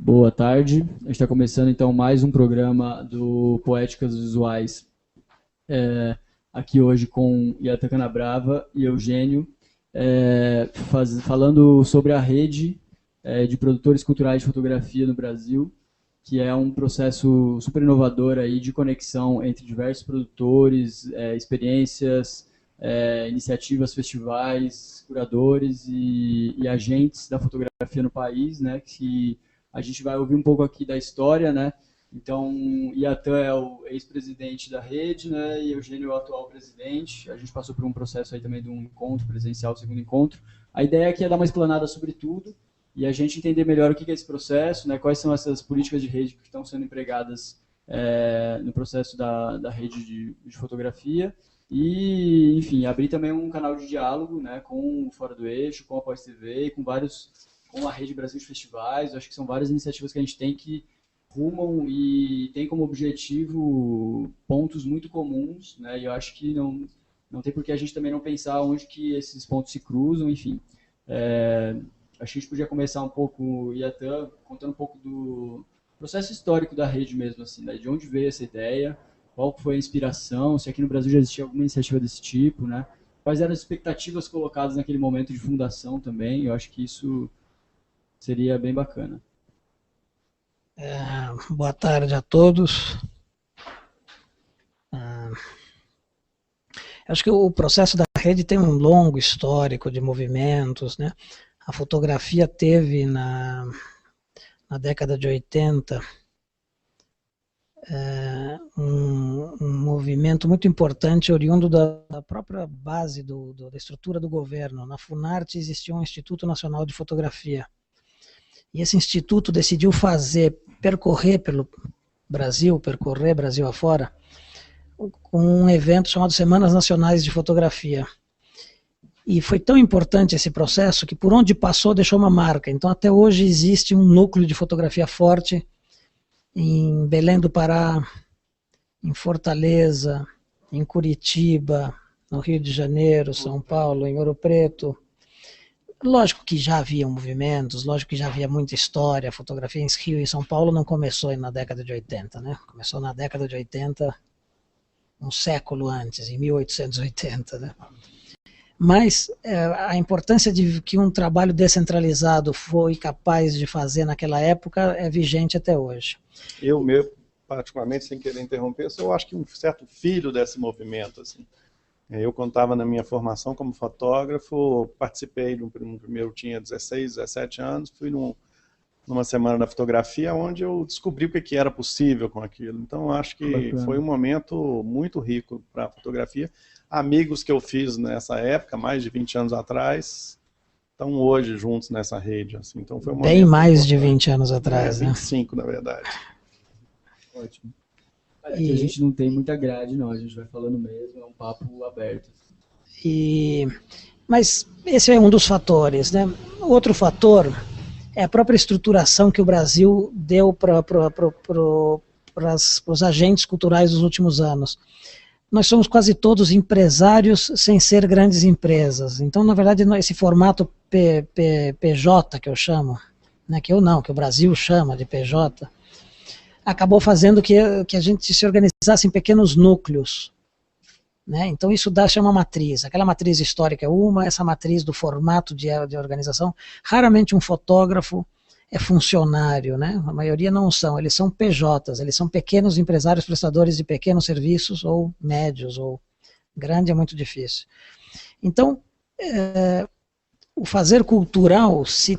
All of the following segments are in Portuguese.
Boa tarde. A gente está começando então mais um programa do Poéticas Visuais, aqui hoje com Iatan Canabrava e Eugênio, falando sobre a rede de produtores culturais de fotografia no Brasil, que é um processo super inovador aí de conexão entre diversos produtores, experiências, iniciativas, festivais, curadores e agentes da fotografia no país, né, que a gente vai ouvir um pouco aqui da história, né? Então, Iatan é o ex-presidente da rede, né? E Eugênio é o atual presidente. A gente passou por um processo aí também de um encontro presencial, o segundo encontro. A ideia aqui é dar uma explanada sobre tudo e a gente entender melhor o que é esse processo, né? Quais são essas políticas de rede que estão sendo empregadas no processo da rede de fotografia. E, enfim, abrir também um canal de diálogo, né? Com o Fora do Eixo, com a Pós TV, com a Rede Brasil de Festivais. Eu acho que são várias iniciativas que a gente tem que rumam e tem como objetivo pontos muito comuns, né? E eu acho que não tem por que a gente também não pensar onde que esses pontos se cruzam, enfim. Acho que a gente podia começar um pouco, Iatan, contando um pouco do processo histórico da rede mesmo, assim, né? De onde veio essa ideia, qual foi a inspiração, se aqui no Brasil já existia alguma iniciativa desse tipo, né? Quais eram as expectativas colocadas naquele momento de fundação também. Eu acho que isso seria bem bacana. Boa tarde a todos. Acho que o processo da rede tem um longo histórico de movimentos, né? A fotografia teve na década de 80 um movimento muito importante oriundo da própria base da estrutura do governo. Na Funarte existia um Instituto Nacional de Fotografia. E esse instituto decidiu percorrer Brasil afora, com um evento chamado Semanas Nacionais de Fotografia. E foi tão importante esse processo que por onde passou deixou uma marca. Então até hoje existe um núcleo de fotografia forte em Belém do Pará, em Fortaleza, em Curitiba, no Rio de Janeiro, São Paulo, em Ouro Preto. Lógico que já havia movimentos, lógico que já havia muita história. A fotografia em Rio e São Paulo não começou na década de 80, né? Começou na década de 80, um século antes, em 1880, né? Mas a importância de que um trabalho descentralizado foi capaz de fazer naquela época é vigente até hoje. Eu, particularmente, sem querer interromper, eu acho que um certo filho desse movimento, assim. Eu, quando estava na minha formação como fotógrafo, participei no primeiro, tinha 16, 17 anos, fui numa semana da fotografia, onde eu descobri o que era possível com aquilo. Então, acho que foi um momento muito rico para a fotografia. Amigos que eu fiz nessa época, mais de 20 anos atrás, estão hoje juntos nessa rede. Assim. Então, foi um bem mais de 20 anos atrás, 25, né? Na verdade. Ótimo. Aqui a gente não tem muita grade, não. A gente vai falando mesmo, é um papo aberto. Mas esse é um dos fatores, né? Outro fator é a própria estruturação que o Brasil deu para os agentes culturais dos últimos anos. Nós somos quase todos empresários sem ser grandes empresas. Então, na verdade, esse formato PJ, que eu chamo, né, que o Brasil chama de PJ, acabou fazendo que a gente se organizasse em pequenos núcleos, né? Então isso chama matriz. Aquela matriz histórica é essa matriz do formato de organização. Raramente um fotógrafo é funcionário, né? A maioria não são, eles são PJs, eles são pequenos empresários prestadores de pequenos serviços, ou médios, ou grande é muito difícil. Então, o fazer cultural, se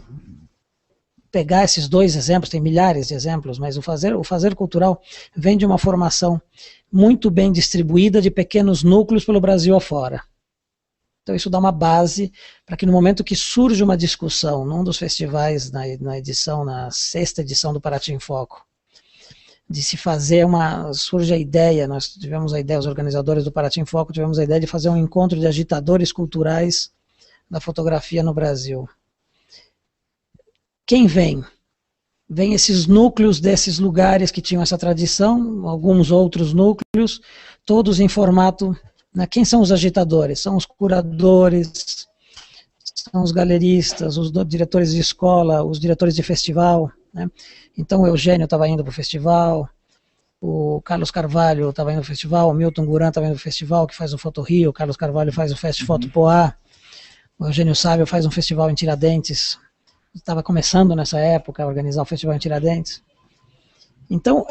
pegar esses dois exemplos, tem milhares de exemplos, mas o fazer cultural vem de uma formação muito bem distribuída de pequenos núcleos pelo Brasil afora. Então isso dá uma base para que no momento que surge uma discussão num dos festivais, na 6ª edição do Paraty em Foco, de se fazer surge a ideia, nós tivemos a ideia, os organizadores do Paraty em Foco tivemos a ideia de fazer um encontro de agitadores culturais da fotografia no Brasil. Quem vem? Vem esses núcleos desses lugares que tinham essa tradição, alguns outros núcleos, todos em formato... Né? Quem são os agitadores? São os curadores, são os galeristas, os diretores de escola, os diretores de festival, né? Então o Eugênio estava indo para o festival, o Carlos Carvalho estava indo para o festival, o Milton Guran estava indo para o festival, que faz o Foto Rio, o Carlos Carvalho faz o Fest Foto Poá, o Eugênio Sábio faz um festival em Tiradentes, estava começando nessa época a organizar o festival em Tiradentes. Então,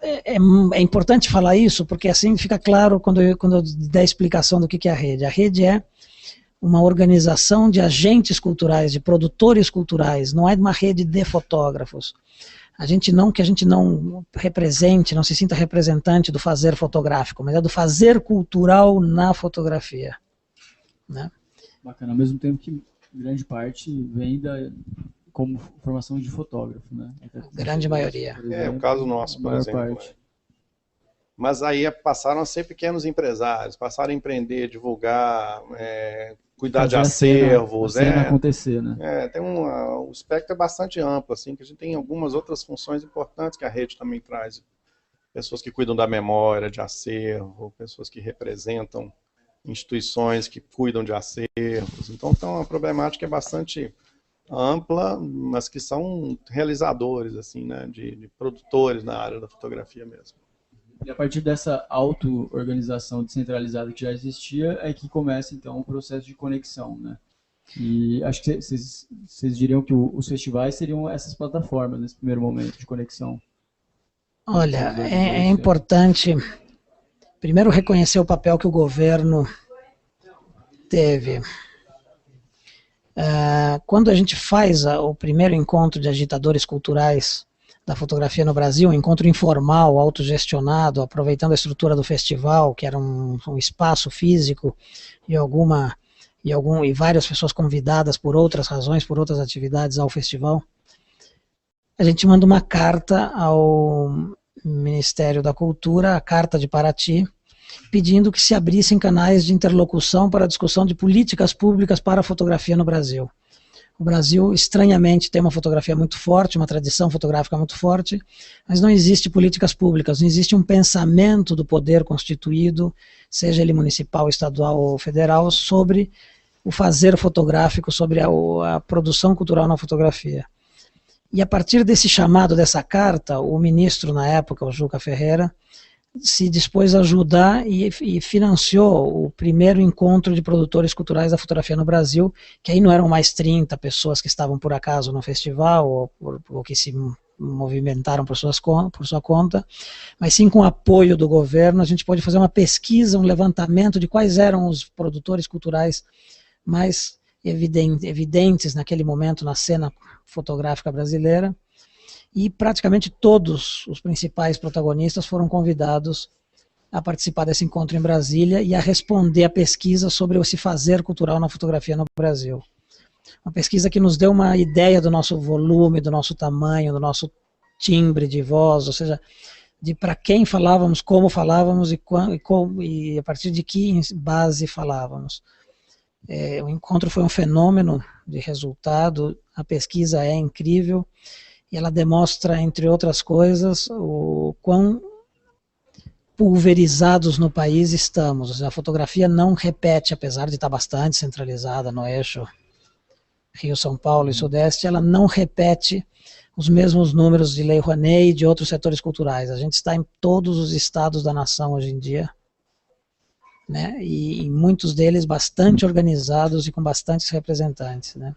é importante falar isso, porque assim fica claro quando eu der a explicação do que é a rede. A rede é uma organização de agentes culturais, de produtores culturais, não é uma rede de fotógrafos. Que a gente não represente, não se sinta representante do fazer fotográfico, mas é do fazer cultural na fotografia, né? Bacana, ao mesmo tempo que grande parte vem como formação de fotógrafo, né? Grande maioria. O caso nosso, por exemplo. Mas aí passaram a ser pequenos empresários, passaram a empreender, divulgar, cuidar de acervos. A cena acontecer, né? O espectro é bastante amplo, assim, que a gente tem algumas outras funções importantes que a rede também traz. Pessoas que cuidam da memória, de acervo, pessoas que representam instituições que cuidam de acervos. Então, a problemática é bastante ampla, mas que são realizadores, assim, né, de produtores na área da fotografia mesmo. E a partir dessa auto-organização descentralizada que já existia, é que começa, então, o processo de conexão, né? E acho que vocês diriam que os festivais seriam essas plataformas nesse primeiro momento de conexão. Olha, é importante, primeiro, reconhecer o papel que o governo teve. Quando a gente faz o primeiro encontro de agitadores culturais da fotografia no Brasil, um encontro informal, autogestionado, aproveitando a estrutura do festival, que era um espaço físico e várias pessoas convidadas por outras razões, por outras atividades ao festival, a gente manda uma carta ao Ministério da Cultura, a Carta de Paraty, pedindo que se abrissem canais de interlocução para a discussão de políticas públicas para a fotografia no Brasil. O Brasil, estranhamente, tem uma fotografia muito forte, uma tradição fotográfica muito forte, mas não existe políticas públicas, não existe um pensamento do poder constituído, seja ele municipal, estadual ou federal, sobre o fazer fotográfico, sobre a produção cultural na fotografia. E a partir desse chamado, dessa carta, o ministro na época, o Juca Ferreira, se dispôs a ajudar e financiou o primeiro encontro de produtores culturais da fotografia no Brasil, que aí não eram mais 30 pessoas que estavam por acaso no festival, ou que se movimentaram por sua conta, mas sim com o apoio do governo. A gente pôde fazer uma pesquisa, um levantamento de quais eram os produtores culturais mais evidentes naquele momento na cena fotográfica brasileira, e praticamente todos os principais protagonistas foram convidados a participar desse encontro em Brasília e a responder a pesquisa sobre o se fazer cultural na fotografia no Brasil. Uma pesquisa que nos deu uma ideia do nosso volume, do nosso tamanho, do nosso timbre de voz, ou seja, de para quem falávamos, como falávamos e a partir de que base falávamos. O encontro foi um fenômeno de resultado, a pesquisa é incrível, e ela demonstra, entre outras coisas, o quão pulverizados no país estamos. A fotografia não repete, apesar de estar bastante centralizada no eixo Rio, São Paulo e Sudeste, ela não repete os mesmos números de Lei Rouanet e de outros setores culturais. A gente está em todos os estados da nação hoje em dia, né? E em muitos deles bastante organizados e com bastantes representantes, né?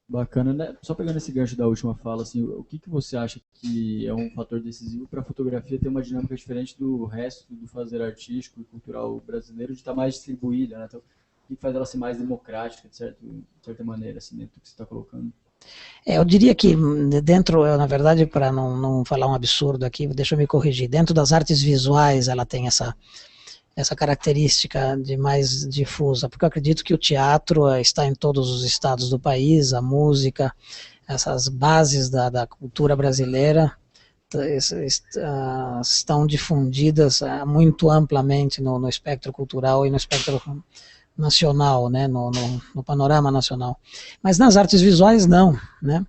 Bacana, né? Só pegando esse gancho da última fala, assim, o que você acha que é um fator decisivo para a fotografia ter uma dinâmica diferente do resto do fazer artístico e cultural brasileiro, de estar mais distribuída, né? Então, o que faz ela ser mais democrática, de certa maneira, assim, dentro do que você está colocando? Eu diria que dentro, na verdade, para não falar um absurdo aqui, deixa eu me corrigir, dentro das artes visuais ela tem essa característica de mais difusa, porque eu acredito que o teatro está em todos os estados do país, a música, essas bases da cultura brasileira estão difundidas muito amplamente no espectro cultural e no espectro nacional, né, no panorama nacional. Mas nas artes visuais não, né?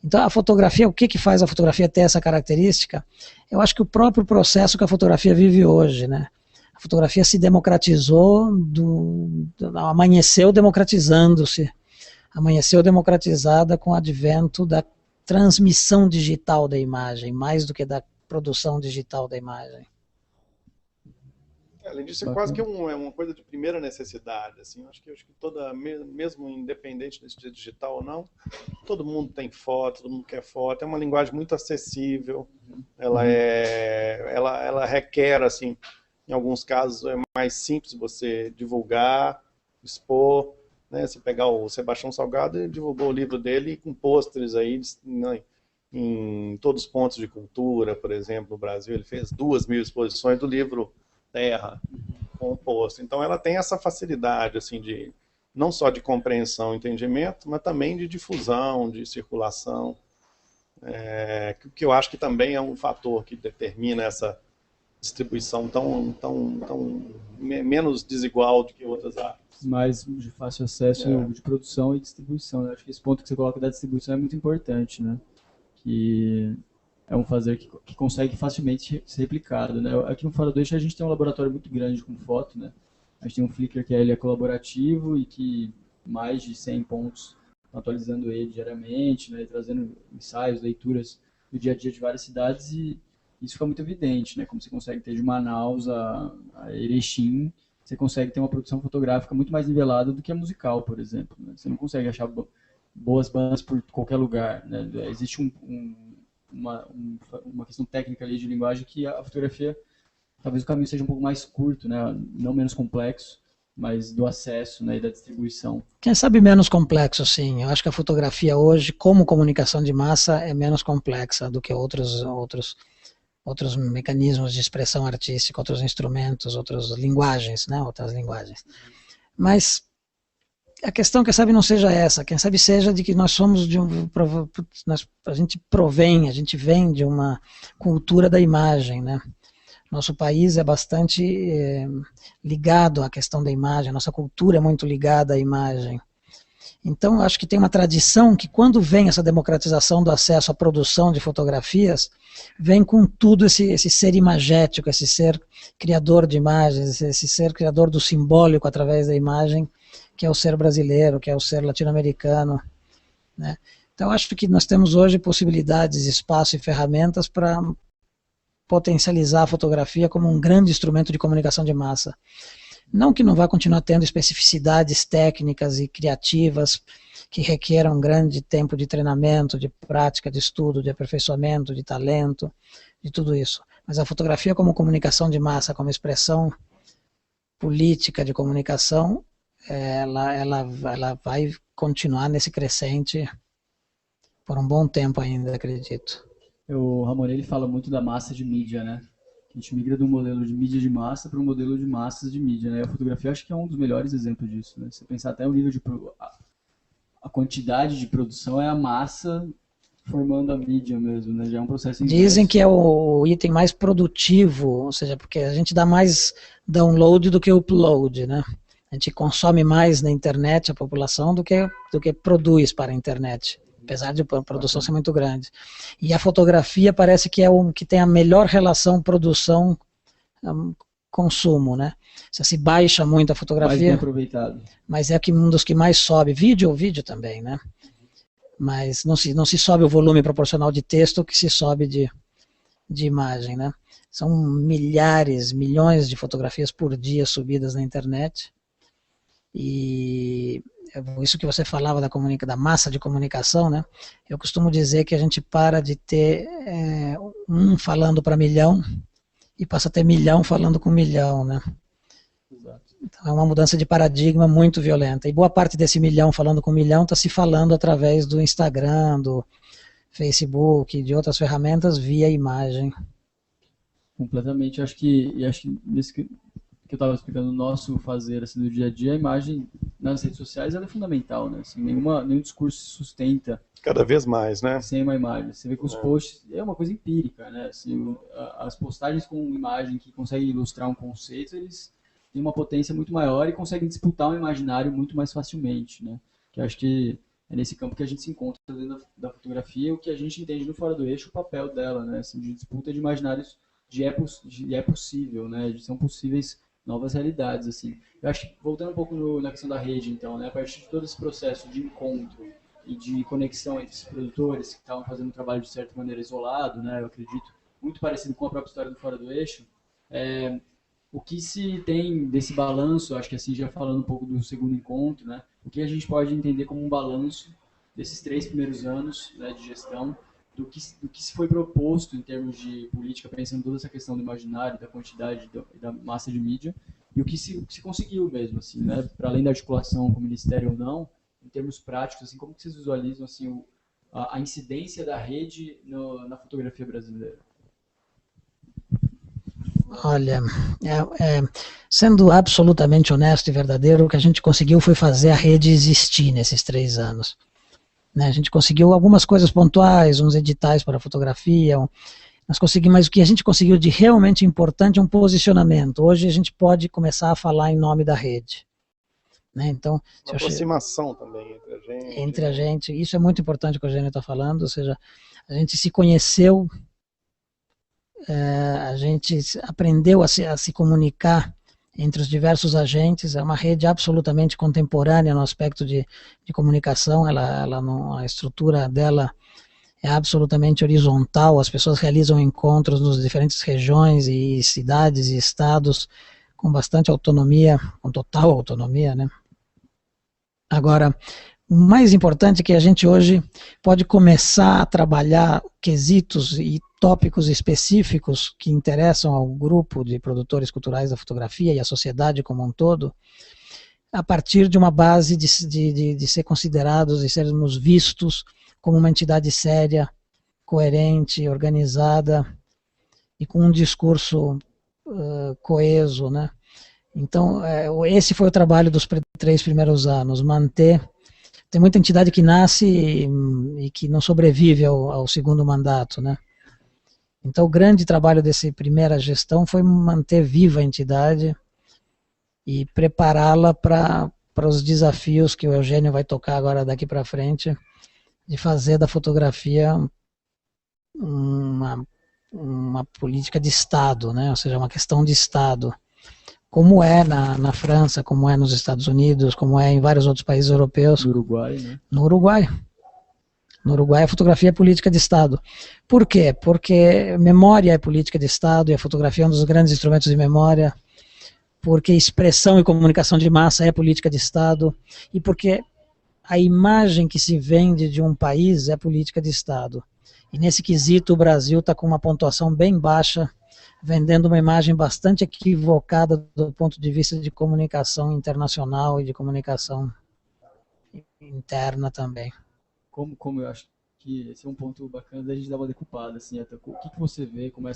Então a fotografia, o que faz a fotografia ter essa característica? Eu acho que o próprio processo que a fotografia vive hoje, né? A fotografia se democratizou, amanheceu democratizando-se, amanheceu democratizada com o advento da transmissão digital da imagem, mais do que da produção digital da imagem. Além disso, é quase que uma coisa de primeira necessidade. Assim, acho que toda, mesmo independente de ser digital ou não, todo mundo tem foto, todo mundo quer foto. É uma linguagem muito acessível. Ela requer, assim, em alguns casos, é mais simples você divulgar, expor. Né? Se pegar o Sebastião Salgado, ele divulgou o livro dele com pôsteres aí, né, em todos os pontos de cultura, por exemplo, no Brasil. Ele fez 2.000 exposições do livro Terra, composto. Então ela tem essa facilidade, assim, de não só de compreensão e entendimento, mas também de difusão, de circulação, que eu acho que também é um fator que determina essa distribuição tão menos desigual do que outras artes. Mais de fácil acesso de produção e distribuição, né? Acho que esse ponto que você coloca da distribuição é muito importante, né? Que é um fazer que consegue facilmente ser replicado, né? Aqui no Fora do Eixo a gente tem um laboratório muito grande com foto, né? A gente tem um Flickr que ele é colaborativo e que mais de 100 pontos estão atualizando ele diariamente, né? Trazendo ensaios, leituras do dia a dia de várias cidades, e isso fica muito evidente, né? Como você consegue ter de Manaus a Erechim, você consegue ter uma produção fotográfica muito mais nivelada do que a musical, por exemplo, né? Você não consegue achar boas bandas por qualquer lugar, né? Existe uma questão técnica ali de linguagem que a fotografia, talvez o caminho seja um pouco mais curto, né? Não menos complexo, mas do acesso, né, e da distribuição. Quem sabe menos complexo, sim. Eu acho que a fotografia hoje, como comunicação de massa, é menos complexa do que outros mecanismos de expressão artística, outros instrumentos, outras linguagens, né? Outras linguagens. Mas a questão, quem sabe, não seja essa, quem sabe seja de que nós somos a gente vem de uma cultura da imagem, né? Nosso país é bastante ligado à questão da imagem, a nossa cultura é muito ligada à imagem. Então, acho que tem uma tradição que, quando vem essa democratização do acesso à produção de fotografias, vem com tudo esse ser imagético, esse ser criador de imagens, esse ser criador do simbólico através da imagem, que é o ser brasileiro, que é o ser latino-americano, né? Então, acho que nós temos hoje possibilidades, espaço e ferramentas para potencializar a fotografia como um grande instrumento de comunicação de massa. Não que não vá continuar tendo especificidades técnicas e criativas que requeram um grande tempo de treinamento, de prática, de estudo, de aperfeiçoamento, de talento, de tudo isso. Mas a fotografia como comunicação de massa, como expressão política de comunicação, ela vai continuar nesse crescente por um bom tempo ainda, acredito. O Ramon, ele fala muito da massa de mídia, né? A gente migra de um modelo de mídia de massa para um modelo de massas de mídia, né? A fotografia acho que é um dos melhores exemplos disso, né? Você pensar até o nível de a quantidade de produção é a massa formando a mídia mesmo, né? Já é um processo inverso. Dizem que é o item mais produtivo, ou seja, porque a gente dá mais download do que upload, né? A gente consome mais na internet, a população, do que produz para a internet, apesar de a produção ser muito grande. E a fotografia parece que é o que tem a melhor relação produção-consumo, né? Você se baixa muito a fotografia, mais bem aproveitado. Mas é um dos que mais sobe. Vídeo também, né? Mas não se sobe o volume proporcional de texto que se sobe de imagem, né? São milhares, milhões de fotografias por dia subidas na internet. E isso que você falava da massa de comunicação, né? Eu costumo dizer que a gente para de ter um falando para milhão e passa a ter milhão falando com milhão, né? Exato. Então é uma mudança de paradigma muito violenta. E boa parte desse milhão falando com milhão está se falando através do Instagram, do Facebook, de outras ferramentas via imagem. Completamente. Acho que nesse que eu estava explicando, o nosso fazer assim, do dia a dia, a imagem nas redes sociais ela é fundamental, né? Assim, nenhum discurso se sustenta cada vez mais, né? Sem uma imagem. Você vê que os posts é uma coisa empírica, né? Assim, as postagens com imagem que conseguem ilustrar um conceito, eles têm uma potência muito maior e conseguem disputar um imaginário muito mais facilmente, né? Que acho que é nesse campo que a gente se encontra dentro da fotografia, o que a gente entende no Fora do Eixo, o papel dela, né? Assim, de disputa de imaginários de é possível, né? São possíveis novas realidades, assim. Eu acho que, voltando um pouco na questão da rede, então, né? A partir de todo esse processo de encontro e de conexão entre os produtores que estavam fazendo um trabalho de certa maneira isolado, né, eu acredito, muito parecido com a própria história do Fora do Eixo. O que se tem desse balanço, acho que assim, já falando um pouco do segundo encontro, né, o que a gente pode entender como um balanço desses 3 primeiros anos, né, de gestão, do que se foi proposto em termos de política, pensando toda essa questão do imaginário, da quantidade e da massa de mídia, e o que se conseguiu mesmo, assim, né, para além da articulação com o Ministério ou não, em termos práticos, assim, como que vocês visualizam assim, a incidência da rede na fotografia brasileira? Olha, sendo absolutamente honesto e verdadeiro, o que a gente conseguiu foi fazer a rede existir nesses 3 anos. Né? A gente conseguiu algumas coisas pontuais, uns editais para fotografia, nós conseguimos, mas o que a gente conseguiu de realmente importante é um posicionamento. Hoje a gente pode começar a falar em nome da rede. Né? Então, uma aproximação também entre a gente. Entre a gente, isso é muito importante o que o Eugênio está falando, ou seja, a gente se conheceu, a gente aprendeu a se comunicar entre os diversos agentes, é uma rede absolutamente contemporânea no aspecto de comunicação, a estrutura dela é absolutamente horizontal, as pessoas realizam encontros nas diferentes regiões e cidades e estados com bastante autonomia, com total autonomia, né? Agora, o mais importante é que a gente hoje pode começar a trabalhar quesitos e tópicos específicos que interessam ao grupo de produtores culturais da fotografia e à sociedade como um todo, a partir de uma base de ser considerados e sermos vistos como uma entidade séria, coerente, organizada e com um discurso coeso, né? Então, esse foi o trabalho dos 3 primeiros anos, manter. Tem muita entidade que nasce e que não sobrevive ao segundo mandato, né? Então, o grande trabalho dessa primeira gestão foi manter viva a entidade e prepará-la para os desafios que o Eugênio vai tocar agora daqui para frente, de fazer da fotografia uma política de Estado, né? Ou seja, uma questão de Estado, como é na França, como é nos Estados Unidos, como é em vários outros países europeus. No Uruguai, né? No Uruguai. No Uruguai a fotografia é política de Estado. Por quê? Porque memória é política de Estado e a fotografia é um dos grandes instrumentos de memória, porque expressão e comunicação de massa é política de Estado e porque a imagem que se vende de um país é política de Estado. E nesse quesito o Brasil está com uma pontuação bem baixa, vendendo uma imagem bastante equivocada do ponto de vista de comunicação internacional e de comunicação interna também. Como eu acho que esse é um ponto bacana da gente dar uma decupada, assim, até, o que você vê como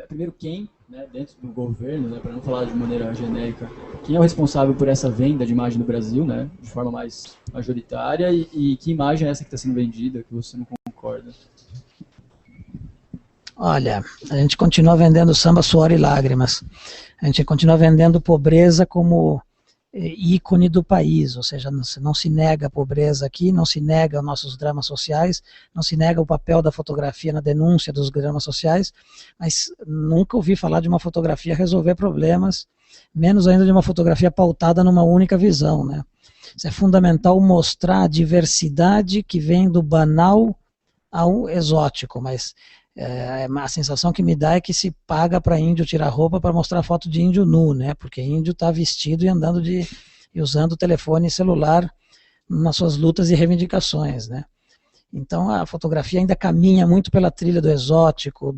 primeiro quem, né, dentro do governo, né, para não falar de maneira genérica, quem é o responsável por essa venda de imagem no Brasil, né, de forma mais majoritária, e que imagem é essa que está sendo vendida, que você não concorda? Olha, a gente continua vendendo samba, suor e lágrimas. A gente continua vendendo pobreza como ícone do país, ou seja, não se nega a pobreza aqui, não se nega os nossos dramas sociais, não se nega o papel da fotografia na denúncia dos dramas sociais, mas nunca ouvi falar de uma fotografia resolver problemas, menos ainda de uma fotografia pautada numa única visão, né? Isso é fundamental, mostrar a diversidade que vem do banal ao exótico, mas a sensação que me dá é que se paga para índio tirar roupa para mostrar foto de índio nu, né? Porque índio está vestido e andando e usando o telefone celular nas suas lutas e reivindicações, né? Então a fotografia ainda caminha muito pela trilha do exótico,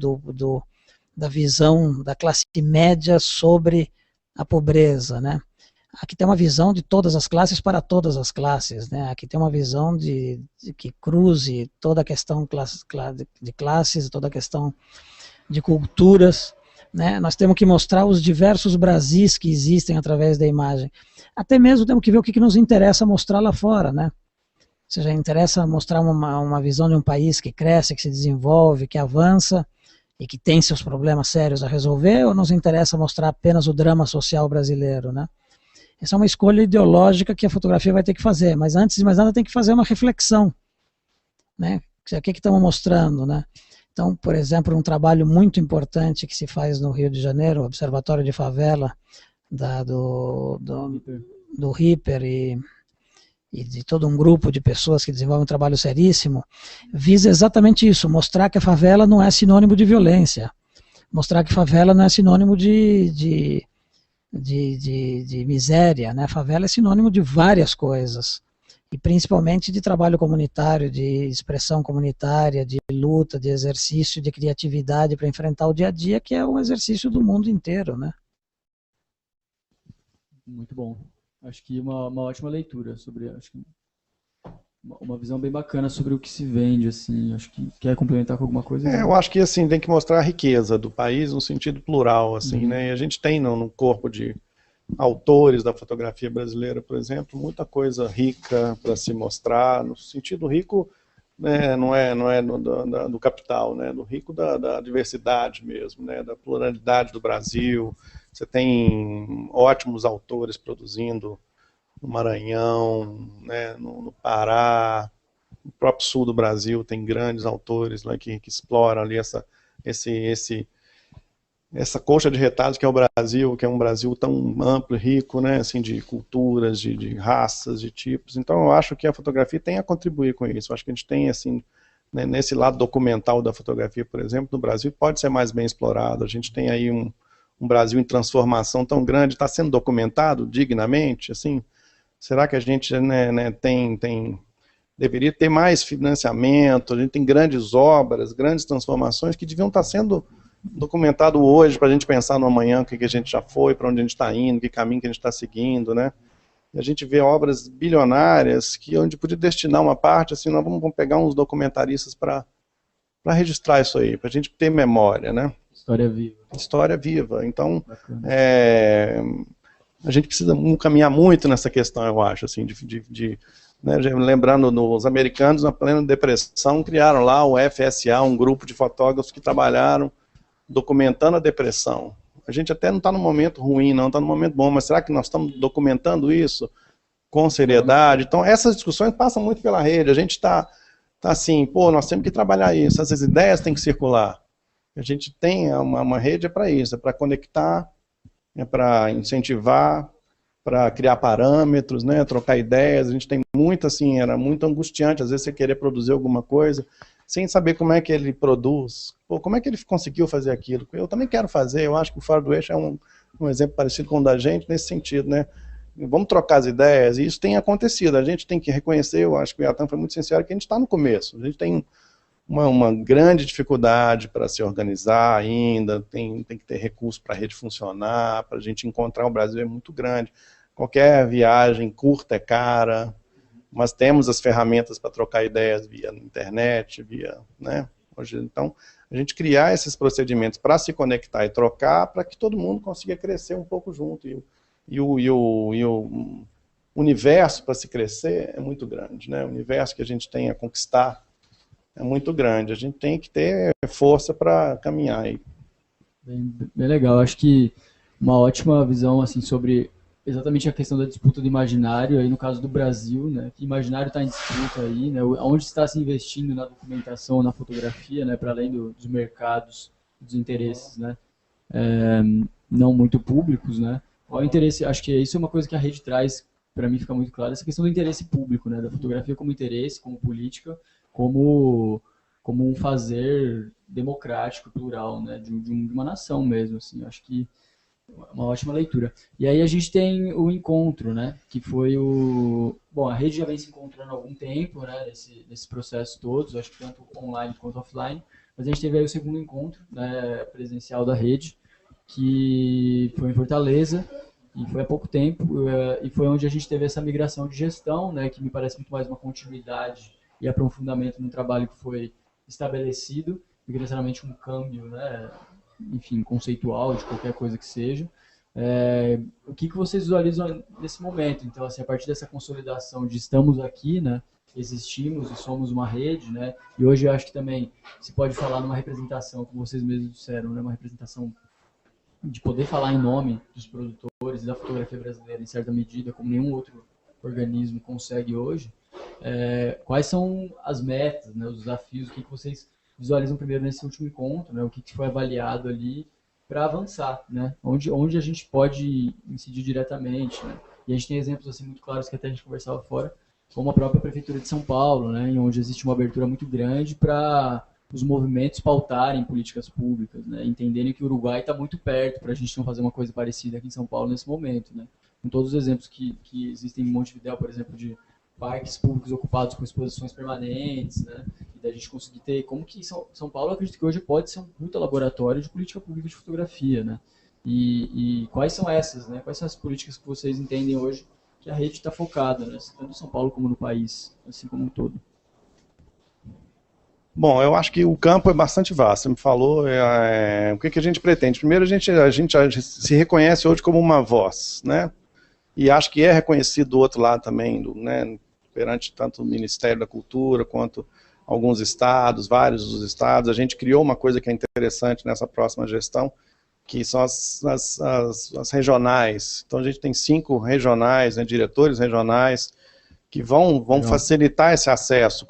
da visão da classe média sobre a pobreza, né? Aqui tem uma visão de todas as classes para todas as classes, né? Aqui tem uma visão de que cruze toda a questão de classes, toda a questão de culturas, né? Nós temos que mostrar os diversos Brasis que existem através da imagem. Até mesmo temos que ver o que nos interessa mostrar lá fora, né? Ou seja, interessa mostrar uma visão de um país que cresce, que se desenvolve, que avança e que tem seus problemas sérios a resolver, ou nos interessa mostrar apenas o drama social brasileiro, né? Essa é uma escolha ideológica que a fotografia vai ter que fazer, mas antes de mais nada tem que fazer uma reflexão, né? O que estamos mostrando, né? Então, por exemplo, um trabalho muito importante que se faz no Rio de Janeiro, o Observatório de Favela do Ripper e de todo um grupo de pessoas que desenvolvem um trabalho seríssimo, visa exatamente isso, mostrar que a favela não é sinônimo de violência, mostrar que favela não é sinônimo de miséria, né? Favela é sinônimo de várias coisas, e principalmente de trabalho comunitário, de expressão comunitária, de luta, de exercício, de criatividade para enfrentar o dia a dia, que é um exercício do mundo inteiro, né? Muito bom. Acho que uma ótima leitura sobre, acho que uma visão bem bacana sobre o que se vende, assim. Acho que quer complementar com alguma coisa? Eu acho que assim tem que mostrar a riqueza do país no sentido plural, assim, né? E a gente tem no corpo de autores da fotografia brasileira, por exemplo, muita coisa rica para se mostrar, no sentido rico, né, não é do capital, né, do rico da diversidade mesmo, né, da pluralidade do Brasil. Você tem ótimos autores produzindo no Maranhão, né, no Pará, no próprio sul do Brasil tem grandes autores lá que exploram ali essa colcha de retalhos que é o Brasil, que é um Brasil tão amplo e rico, né, assim, de culturas, de raças, de tipos. Então eu acho que a fotografia tem a contribuir com isso. Eu acho que a gente tem, assim, né, nesse lado documental da fotografia, por exemplo, no Brasil, pode ser mais bem explorado. A gente tem aí um Brasil em transformação tão grande, está sendo documentado dignamente, assim. Será que a gente, né, deveria ter mais financiamento? A gente tem grandes obras, grandes transformações que deviam estar sendo documentado hoje para a gente pensar no amanhã, o que a gente já foi, para onde a gente está indo, que caminho que a gente está seguindo, né? E a gente vê obras bilionárias que onde podia destinar uma parte, assim, nós vamos pegar uns documentaristas para registrar isso aí, para a gente ter memória, né? História viva. História viva. Então, a gente precisa caminhar muito nessa questão, eu acho, assim, né, lembrando, os americanos, na plena depressão, criaram lá o FSA, um grupo de fotógrafos que trabalharam documentando a depressão. A gente até não está num momento ruim, não, está num momento bom, mas será que nós estamos documentando isso com seriedade? Então, essas discussões passam muito pela rede. A gente está assim, pô, nós temos que trabalhar isso, essas ideias têm que circular. A gente tem uma rede para isso, é para conectar, é para incentivar, para criar parâmetros, né, trocar ideias. A gente tem muito, assim, era muito angustiante, às vezes você querer produzir alguma coisa, sem saber como é que ele produz, pô, como é que ele conseguiu fazer aquilo. Eu também quero fazer, eu acho que o Fora do Eixo é um exemplo parecido com o da gente, nesse sentido, né, vamos trocar as ideias, e isso tem acontecido, a gente tem que reconhecer, eu acho que o Yatan foi muito sincero, que a gente está no começo, a gente tem uma grande dificuldade para se organizar ainda, tem que ter recurso para a rede funcionar, para a gente encontrar. O Brasil é muito grande, qualquer viagem curta é cara, mas temos as ferramentas para trocar ideias via internet, né? Hoje, então, a gente criar esses procedimentos para se conectar e trocar, para que todo mundo consiga crescer um pouco junto, e o universo para se crescer é muito grande, né? O universo que a gente tem a conquistar é muito grande, a gente tem que ter força para caminhar aí. Bem legal, acho que uma ótima visão, assim, sobre exatamente a questão da disputa do imaginário, aí no caso do Brasil, né, que imaginário está em disputa aí, né, onde está se investindo na documentação, na fotografia, né, para além dos mercados, dos interesses, né, não muito públicos, né, qual é o interesse, acho que isso é uma coisa que a rede traz, para mim fica muito claro, essa questão do interesse público, né, da fotografia como interesse, como política, como um fazer democrático, plural, né, de uma nação mesmo, assim, acho que uma ótima leitura. E aí a gente tem o encontro, né, que foi bom, a rede já vem se encontrando há algum tempo, né, nesse processo todos, acho que tanto online quanto offline, mas a gente teve aí o segundo encontro, né, presencial da rede, que foi em Fortaleza, e foi há pouco tempo, e foi onde a gente teve essa migração de gestão, né, que me parece muito mais uma continuidade e aprofundamento no trabalho que foi estabelecido, do que necessariamente um câmbio, né, enfim, conceitual, de qualquer coisa que seja. O que vocês visualizam nesse momento? Então, assim, a partir dessa consolidação de estamos aqui, né, existimos e somos uma rede, né, e hoje eu acho que também se pode falar numa representação, como vocês mesmos disseram, né, uma representação de poder falar em nome dos produtores e da fotografia brasileira, em certa medida, como nenhum outro organismo consegue hoje. Quais são as metas, né, os desafios, o que vocês visualizam primeiro nesse último encontro, né, o que foi avaliado ali para avançar, né, onde a gente pode incidir diretamente, né, e a gente tem exemplos assim muito claros que até a gente conversava fora, como a própria Prefeitura de São Paulo, né, em onde existe uma abertura muito grande para os movimentos pautarem políticas públicas, né, entenderem que o Uruguai está muito perto para a gente não fazer uma coisa parecida aqui em São Paulo nesse momento, né, com todos os exemplos que existem em Montevidéu, por exemplo, de parques públicos ocupados com exposições permanentes, né, e da gente conseguir ter, como que São Paulo, eu acredito que hoje pode ser um puta laboratório de política pública de fotografia, né, e quais são essas, né, quais são as políticas que vocês entendem hoje que a rede está focada, né, tanto em São Paulo como no país, assim como um todo? Bom, eu acho que o campo é bastante vasto. Você me falou o que a gente pretende. Primeiro, a gente se reconhece hoje como uma voz, né? E acho que é reconhecido do outro lado também, né? Perante tanto o Ministério da Cultura quanto alguns estados, vários dos estados. A gente criou uma coisa que é interessante nessa próxima gestão, que são as regionais. Então a gente tem 5 regionais, né, diretores regionais, que vão facilitar esse acesso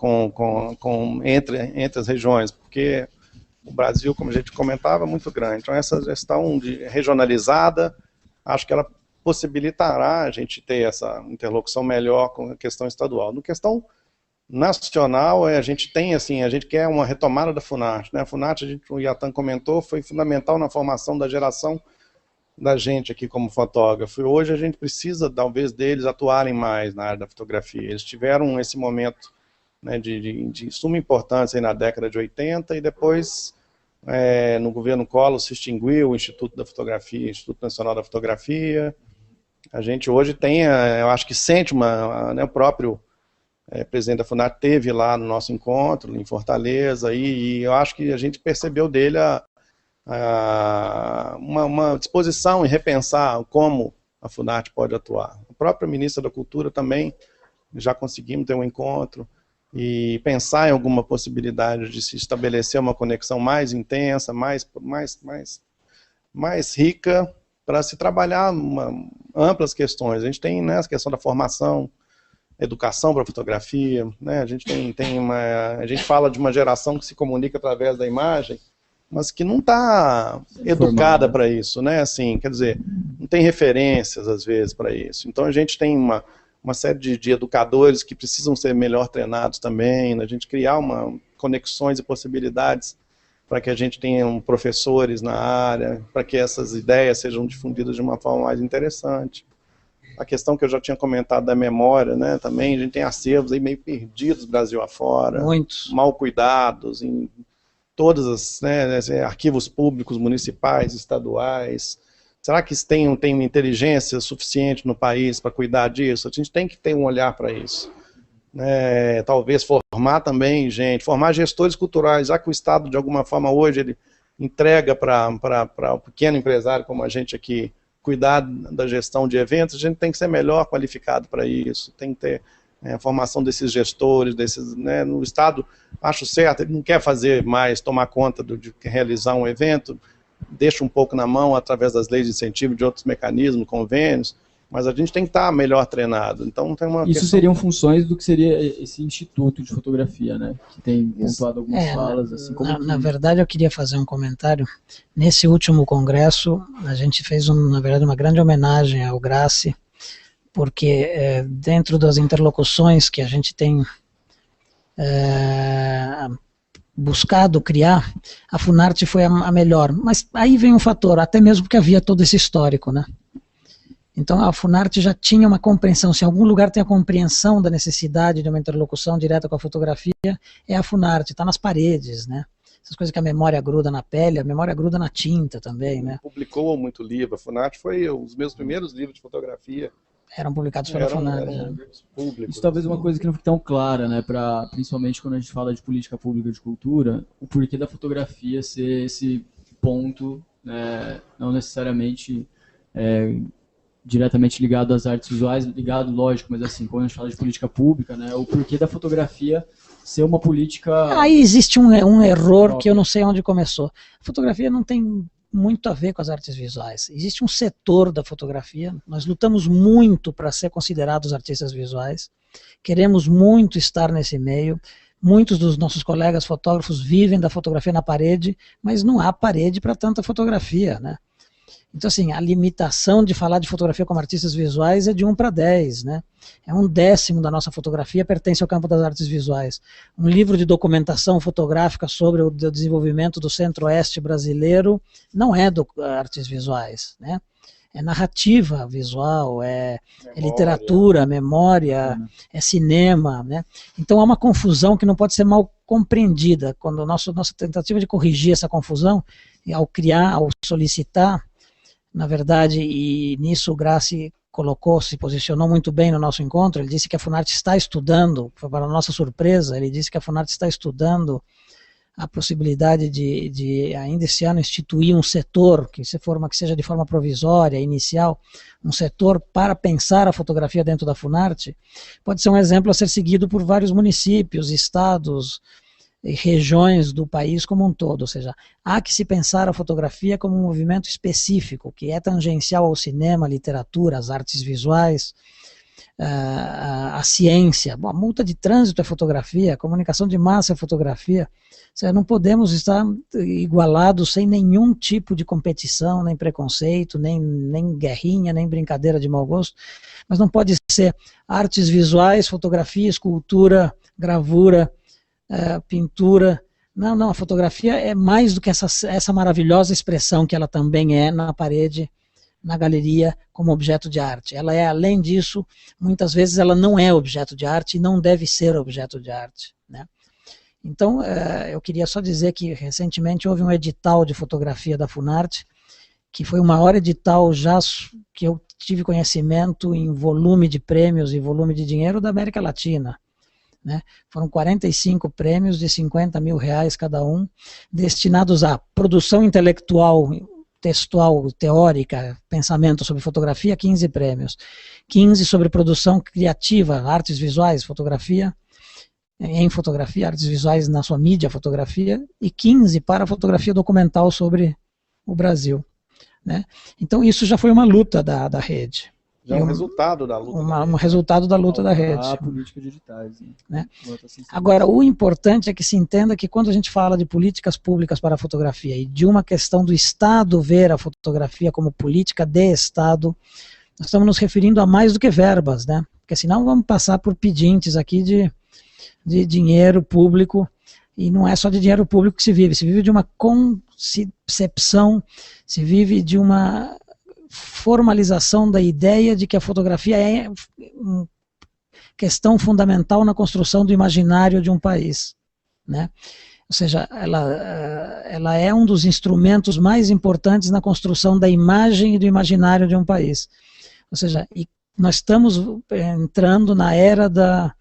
entre as regiões, porque o Brasil, como a gente comentava, é muito grande. Então essa gestão regionalizada, acho que ela possibilitará a gente ter essa interlocução melhor com a questão estadual. No questão nacional, a gente tem, assim, a gente quer uma retomada da Funarte, né? A Funarte, o Yatan comentou, foi fundamental na formação da geração da gente aqui como fotógrafo. E hoje a gente precisa, talvez, deles atuarem mais na área da fotografia. Eles tiveram esse momento, né, de suma importância aí na década de 80 e depois, no governo Collor, se extinguiu o Instituto da Fotografia, Instituto Nacional da Fotografia. A gente hoje tem, eu acho que sente né, o próprio presidente da Funarte esteve lá no nosso encontro, em Fortaleza, e eu acho que a gente percebeu dele uma disposição em repensar como a Funarte pode atuar. A própria ministra da Cultura também, já conseguimos ter um encontro e pensar em alguma possibilidade de se estabelecer uma conexão mais intensa, mais rica, para se trabalhar amplas questões. A gente tem, né, a questão da formação, educação para fotografia, né? A gente a gente fala de uma geração que se comunica através da imagem, mas que não está educada para isso, né? Assim, quer dizer, não tem referências às vezes para isso. Então a gente tem uma série de educadores que precisam ser melhor treinados também, né? A gente criar conexões e possibilidades para que a gente tenha professores na área, para que essas ideias sejam difundidas de uma forma mais interessante. A questão que eu já tinha comentado da memória, né, também, a gente tem acervos aí meio perdidos Brasil afora, muitos, mal cuidados, em todos os, né, arquivos públicos, municipais, estaduais. Será que tem inteligência suficiente no país para cuidar disso? A gente tem que ter um olhar para isso. Talvez formar também gente, formar gestores culturais, já que o Estado, de alguma forma, hoje, ele entrega para o pequeno empresário como a gente aqui, cuidar da gestão de eventos, a gente tem que ser melhor qualificado para isso, tem que ter a formação desses gestores, né, no Estado, acho certo, ele não quer fazer mais, tomar conta de realizar um evento, deixa um pouco na mão através das leis de incentivo, de outros mecanismos, convênios, mas a gente tem que estar melhor treinado. Então, tem uma Isso seriam funções do que seria esse Instituto de Fotografia, né? Que tem pontuado algumas falas. Assim, na verdade, eu queria fazer um comentário. Nesse último congresso, a gente fez, na verdade, uma grande homenagem ao Grassi, porque dentro das interlocuções que a gente tem buscado criar, a Funarte foi a melhor. Mas aí vem um fator, até mesmo porque havia todo esse histórico, né? Então a Funarte já tinha uma compreensão, se em algum lugar tem a compreensão da necessidade de uma interlocução direta com a fotografia, é a Funarte, está nas paredes, né? Essas coisas que a memória gruda na pele, a memória gruda na tinta também, né? Publicou muito livro, a Funarte foi os meus primeiros livros de fotografia. Eram publicados pela Funarte. Isso talvez é uma coisa que não fique tão clara, né? Principalmente quando a gente fala de política pública de cultura, o porquê da fotografia ser esse ponto, né, não necessariamente diretamente ligado às artes visuais, ligado, lógico, mas assim, quando a gente fala de política pública, né, o porquê da fotografia ser uma política... Aí existe um erro própria, que eu não sei onde começou. A fotografia não tem muito a ver com as artes visuais. Existe um setor da fotografia, nós lutamos muito para ser considerados artistas visuais, queremos muito estar nesse meio, muitos dos nossos colegas fotógrafos vivem da fotografia na parede, mas não há parede para tanta fotografia, né? Então, assim, a limitação de falar de fotografia como artistas visuais é de 1 para 10, né? É 1/10 da nossa fotografia pertence ao campo das artes visuais. Um livro de documentação fotográfica sobre o desenvolvimento do centro-oeste brasileiro não é artes visuais, né? É narrativa visual, é literatura, memória, é cinema, né? Então há uma confusão que não pode ser mal compreendida. Quando nossa tentativa de corrigir essa confusão, ao criar, ao solicitar, na verdade, e nisso o Grassi se posicionou muito bem no nosso encontro, ele disse que a Funarte está estudando, para a nossa surpresa, ele disse que a Funarte está estudando a possibilidade de ainda esse ano instituir um setor, que seja de forma provisória, inicial, um setor para pensar a fotografia dentro da Funarte, pode ser um exemplo a ser seguido por vários municípios, estados e regiões do país como um todo. Ou seja, há que se pensar a fotografia como um movimento específico, que é tangencial ao cinema, à literatura, às artes visuais, a ciência. Bom, a multa de trânsito é fotografia, a comunicação de massa é fotografia. Ou seja, não podemos estar igualados sem nenhum tipo de competição, nem preconceito, nem guerrinha, nem brincadeira de mau gosto, mas não pode ser artes visuais, fotografia, escultura, gravura, pintura. Não, a fotografia é mais do que essa maravilhosa expressão que ela também é na parede, na galeria, como objeto de arte. Ela é, além disso, muitas vezes ela não é objeto de arte e não deve ser objeto de arte, né? Então, eu queria só dizer que recentemente houve um edital de fotografia da Funarte, que foi o maior edital já que eu tive conhecimento em volume de prêmios e volume de dinheiro da América Latina, né? Foram 45 prêmios de R$50 mil cada um, destinados à produção intelectual, textual, teórica, pensamento sobre fotografia, 15 prêmios. 15 sobre produção criativa, artes visuais, fotografia, em fotografia, artes visuais na sua mídia, fotografia, e 15 para fotografia documental sobre o Brasil, né? Então isso já foi uma luta da rede. Já é um resultado da luta. Um resultado da luta da rede. A política de editais, né? Agora, o importante é que se entenda que quando a gente fala de políticas públicas para a fotografia e de uma questão do Estado ver a fotografia como política de Estado, nós estamos nos referindo a mais do que verbas, né? Porque senão vamos passar por pedintes aqui de dinheiro público, e não é só de dinheiro público que se vive de uma concepção, se vive de uma formalização da ideia de que a fotografia é uma questão fundamental na construção do imaginário de um país, né? Ou seja, ela é um dos instrumentos mais importantes na construção da imagem e do imaginário de um país. Ou seja, e nós estamos entrando na era da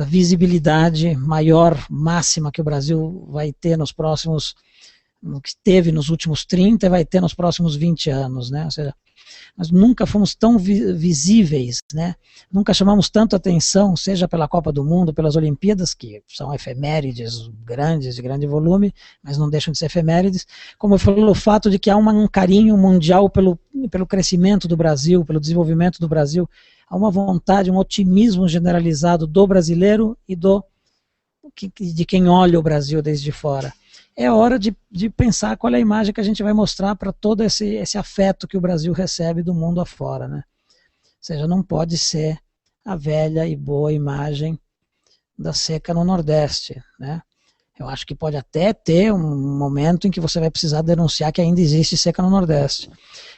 visibilidade maior, máxima, que o Brasil vai ter nos próximos, no que teve nos últimos 30 e vai ter nos próximos 20 anos, né? Ou seja, nós nunca fomos tão visíveis, né? Nunca chamamos tanto atenção, seja pela Copa do Mundo, pelas Olimpíadas, que são efemérides grandes, de grande volume, mas não deixam de ser efemérides, como pelo fato de que há um carinho mundial pelo crescimento do Brasil, pelo desenvolvimento do Brasil. Há uma vontade, um otimismo generalizado do brasileiro e de quem olha o Brasil desde fora. É hora de pensar qual é a imagem que a gente vai mostrar para todo esse afeto que o Brasil recebe do mundo afora, né? Ou seja, não pode ser a velha e boa imagem da seca no Nordeste, né? Eu acho que pode até ter um momento em que você vai precisar denunciar que ainda existe seca no Nordeste.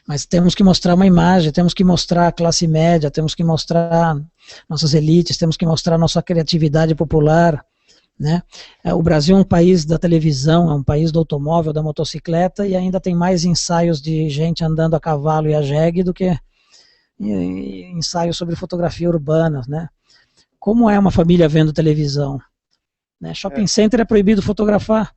Mas temos que mostrar uma imagem, temos que mostrar a classe média, temos que mostrar nossas elites, temos que mostrar nossa criatividade popular, né? O Brasil é um país da televisão, é um país do automóvel, da motocicleta, e ainda tem mais ensaios de gente andando a cavalo e a jegue do que ensaios sobre fotografia urbana, né? Como é uma família vendo televisão? Né? Shopping center é proibido fotografar.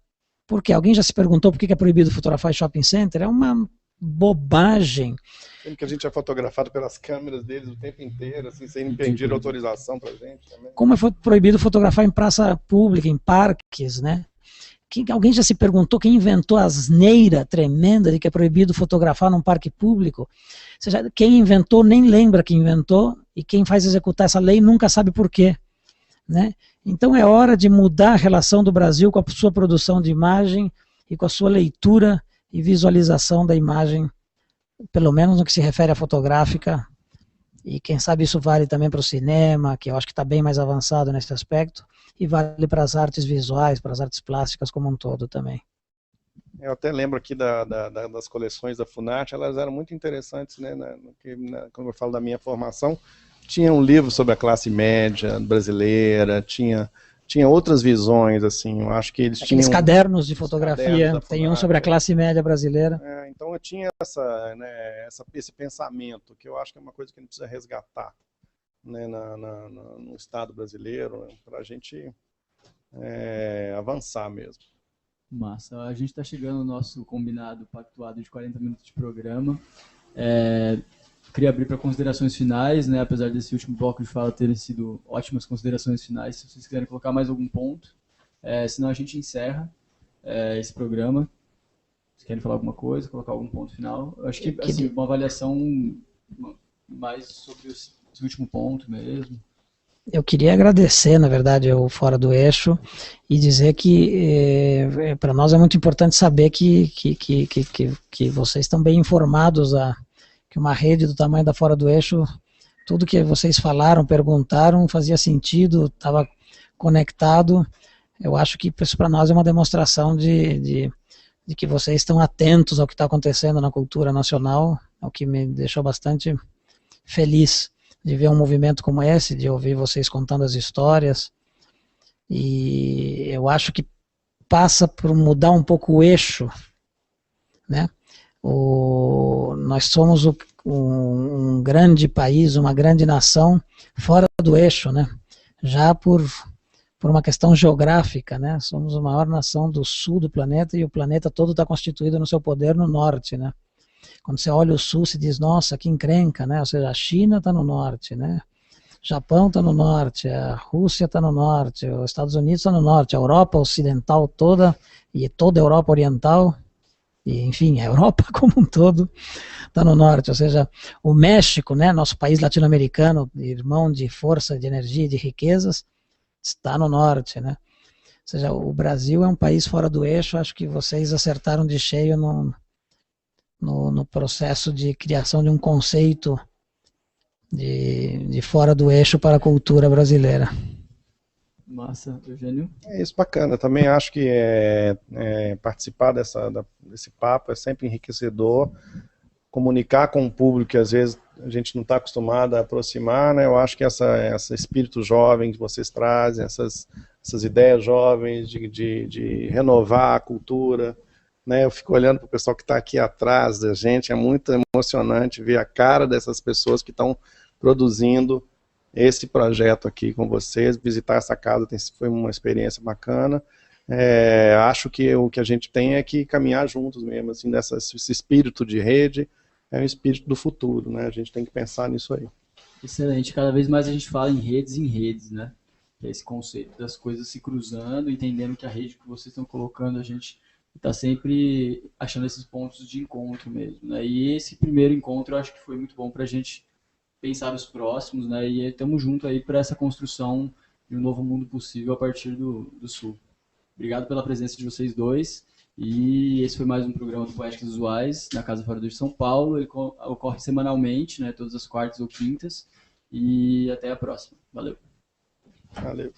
Por quê? Alguém já se perguntou por que é proibido fotografar em shopping center? É uma bobagem. Sendo que a gente é fotografado pelas câmeras deles o tempo inteiro, assim, sem pedir autorização pra gente também. Como é proibido fotografar em praça pública, em parques, né? Alguém já se perguntou quem inventou a asneira tremenda de que é proibido fotografar num parque público? Ou seja, quem inventou nem lembra que inventou, e quem faz executar essa lei nunca sabe por quê, né? Então é hora de mudar a relação do Brasil com a sua produção de imagem e com a sua leitura e visualização da imagem, pelo menos no que se refere à fotográfica, e quem sabe isso vale também para o cinema, que eu acho que está bem mais avançado nesse aspecto, e vale para as artes visuais, para as artes plásticas como um todo também. Eu até lembro aqui das coleções da Funarte, elas eram muito interessantes, né? Quando eu falo da minha formação, tinha um livro sobre a classe média brasileira, tinha outras visões, assim, eu acho que eles Aqueles tinham... cadernos de fotografia, tem um sobre a classe média brasileira. Então eu tinha esse pensamento, que eu acho que é uma coisa que a gente precisa resgatar, né, no Estado brasileiro, para a gente avançar mesmo. Massa. A gente está chegando no nosso combinado, pactuado de 40 minutos de programa. Queria abrir para considerações finais, né? Apesar desse último bloco de fala terem sido ótimas considerações finais. Se vocês quiserem colocar mais algum ponto, senão a gente encerra esse programa. Vocês querem falar alguma coisa, colocar algum ponto final? Eu acho que assim, uma avaliação mais sobre esse último ponto mesmo. Eu queria agradecer, na verdade, o Fora do Eixo e dizer que para nós é muito importante saber que vocês estão bem informados, que uma rede do tamanho da Fora do Eixo, tudo que vocês falaram, perguntaram, fazia sentido, estava conectado. Eu acho que isso para nós é uma demonstração de que vocês estão atentos ao que está acontecendo na cultura nacional, é o que me deixou bastante feliz de ver um movimento como esse, de ouvir vocês contando as histórias, e eu acho que passa por mudar um pouco o eixo, né? Nós somos um grande país, uma grande nação fora do eixo, né? Já por uma questão geográfica, né? Somos a maior nação do sul do planeta e o planeta todo está constituído no seu poder no norte, né? Quando você olha o sul, se diz, nossa, que encrenca, né? Ou seja, a China está no norte, né? Japão está no norte, a Rússia está no norte, os Estados Unidos está no norte, a Europa ocidental toda e toda a Europa oriental, e, enfim, a Europa como um todo está no norte. Ou seja, o México, né, nosso país latino-americano, irmão de força, de energia e de riquezas, está no norte, né? Ou seja, o Brasil é um país fora do eixo. Acho que vocês acertaram de cheio no processo de criação de um conceito de fora do eixo para a cultura brasileira. Massa, Eugênio? É isso, bacana. Também acho que participar desse papo é sempre enriquecedor. Comunicar com o público que às vezes a gente não está acostumado a aproximar, né? Eu acho que esse espírito jovem que vocês trazem, essas ideias jovens de renovar a cultura, né? Eu fico olhando para o pessoal que está aqui atrás da gente, é muito emocionante ver a cara dessas pessoas que estão produzindo esse projeto aqui com vocês. Visitar essa casa foi uma experiência bacana. Acho que o que a gente tem é que caminhar juntos mesmo, assim, esse espírito de rede é um espírito do futuro, né? A gente tem que pensar nisso aí. Excelente. Cada vez mais a gente fala em redes, né? Que é esse conceito das coisas se cruzando, entendendo que a rede que vocês estão colocando, a gente está sempre achando esses pontos de encontro mesmo, né? E esse primeiro encontro eu acho que foi muito bom para a gente pensar os próximos, né? E estamos juntos aí para essa construção de um novo mundo possível a partir do Sul. Obrigado pela presença de vocês dois. E esse foi mais um programa do Poéticas Visuais na Casa Fora do Eixo São Paulo. Ele ocorre semanalmente, né? Todas as quartas ou quintas. E até a próxima. Valeu. Valeu.